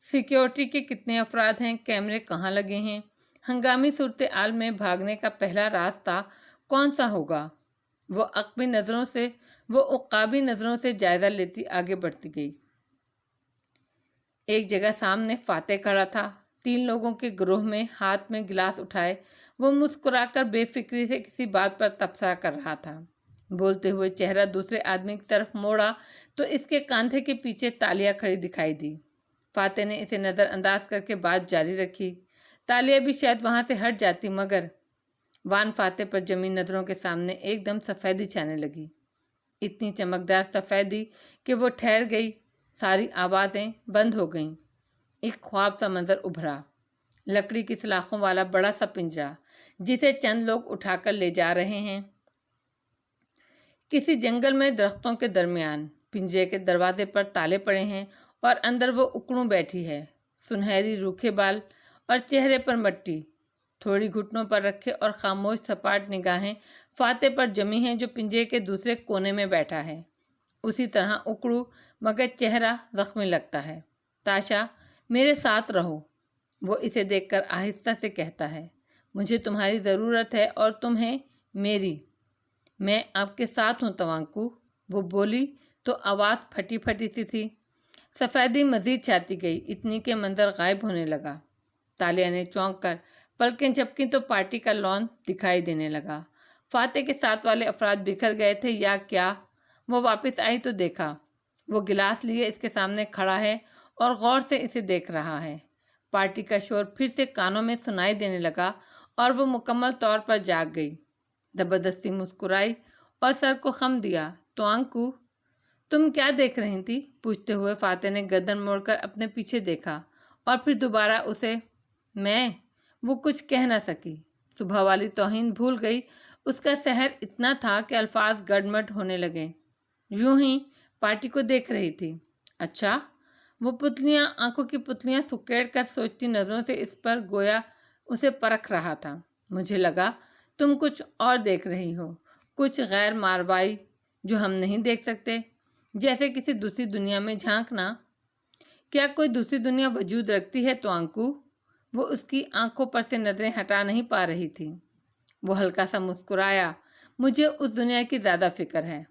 سیکیورٹی کے کتنے افراد ہیں، کیمرے کہاں لگے ہیں، ہنگامی صورتحال میں بھاگنے کا پہلا راستہ کون سا ہوگا؟ وہ عقابی نظروں سے جائزہ لیتی آگے بڑھتی گئی۔ ایک جگہ سامنے فاتح کھڑا تھا، 3 لوگوں کے گروہ میں، ہاتھ میں گلاس اٹھائے وہ مسکرا کر بے فکری سے کسی بات پر تبصرہ کر رہا تھا۔ بولتے ہوئے چہرہ دوسرے آدمی کی طرف موڑا تو اس کے کاندھے کے پیچھے تالیہ کھڑی دکھائی دی۔ فاتح نے اسے نظر انداز کر کے بات جاری رکھی۔ تالیہ بھی شاید وہاں سے ہٹ جاتی مگر وان فاتح پر جمی نظروں کے سامنے ایک دم سفیدی چھانے لگی، اتنی چمکدار سفیدی کہ وہ ٹھہر گئی، ساری آوازیں بند ہو گئیں۔ ایک خواب سا منظر ابھرا، لکڑی کی سلاخوں والا بڑا سا پنجرا جسے چند لوگ اٹھا کر لے جا رہے ہیں کسی جنگل میں درختوں کے درمیان۔ پنجرے کے دروازے پر تالے پڑے ہیں اور اندر وہ اکڑوں بیٹھی ہے، سنہری روکھے بال اور چہرے پر مٹی، تھوڑی گھٹنوں پر رکھے اور خاموش سپاٹ نگاہیں فاتح پر جمی ہیں جو پنجرے کے دوسرے کونے میں بیٹھا ہے، اسی طرح اکڑوں مگر چہرہ زخمی لگتا ہے۔ تاشا، میرے ساتھ رہو، وہ اسے دیکھ کر آہستہ سے کہتا ہے، مجھے تمہاری ضرورت ہے اور تمہیں میری۔ میں آپ کے ساتھ ہوں توانکو، وہ بولی تو آواز پھٹی پھٹی سی تھی۔ سفیدی مزید چھاتی گئی، اتنی کہ منظر غائب ہونے لگا۔ تالیہ نے چونک کر پلکیں جھپکیں تو پارٹی کا لان دکھائی دینے لگا۔ فاتح کے ساتھ والے افراد بکھر گئے تھے یا کیا؟ وہ واپس آئی تو دیکھا وہ گلاس لیے اس کے سامنے کھڑا ہے اور غور سے اسے دیکھ رہا ہے۔ پارٹی کا شور پھر سے کانوں میں سنائی دینے لگا اور وہ مکمل طور پر جاگ گئی۔ زبردستی مسکرائی اور سر کو خم دیا۔ توانکو، تم کیا دیکھ رہی تھی؟ پوچھتے ہوئے فاتح نے گردن موڑ کر اپنے پیچھے دیکھا اور پھر دوبارہ اسے۔ وہ کچھ کہہ نہ سکی۔ صبح والی توہین بھول گئی۔ اس کا سحر اتنا تھا کہ الفاظ گڑمٹ ہونے لگے۔ یوں ہی پارٹی کو دیکھ رہی تھی۔ اچھا؟ وہ پتلیاں آنکھوں کی پتلیاں سکیڑ کر سوچتی نظروں سے اس پر گویا اسے پرکھ رہا تھا۔ مجھے لگا تم کچھ اور دیکھ رہی ہو، کچھ غیر ماروائی جو ہم نہیں دیکھ سکتے، جیسے کسی دوسری دنیا میں جھانکنا۔ کیا کوئی دوسری دنیا وجود رکھتی ہے توانکو؟ وہ اس کی آنکھوں پر سے نظریں ہٹا نہیں پا رہی تھی۔ وہ ہلکا سا مسکرایا۔ مجھے اس دنیا کی زیادہ فکر ہے۔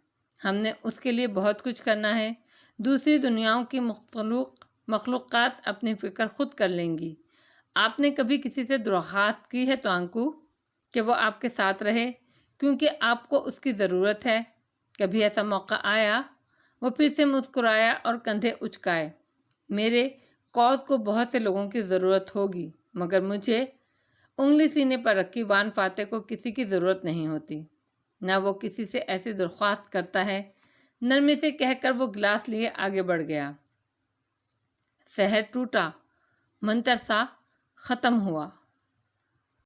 ہم نے اس کے لیے بہت کچھ کرنا ہے۔ دوسری دنیاؤں کی مخلوقات اپنی فکر خود کر لیں گی۔ آپ نے کبھی کسی سے درخواست کی ہے توانکو کہ وہ آپ کے ساتھ رہے کیونکہ آپ کو اس کی ضرورت ہے؟ کبھی ایسا موقع آیا؟ وہ پھر سے مسکرایا اور کندھے اچکائے۔ میرے کاز کو بہت سے لوگوں کی ضرورت ہوگی مگر مجھے، انگلی سینے پر رکھی، وان فاتح کو کسی کی ضرورت نہیں ہوتی، نہ وہ کسی سے ایسی درخواست کرتا ہے۔ نرمی سے کہہ کر وہ گلاس لیے آگے بڑھ گیا۔ سحر ٹوٹا، منتر سا ختم ہوا۔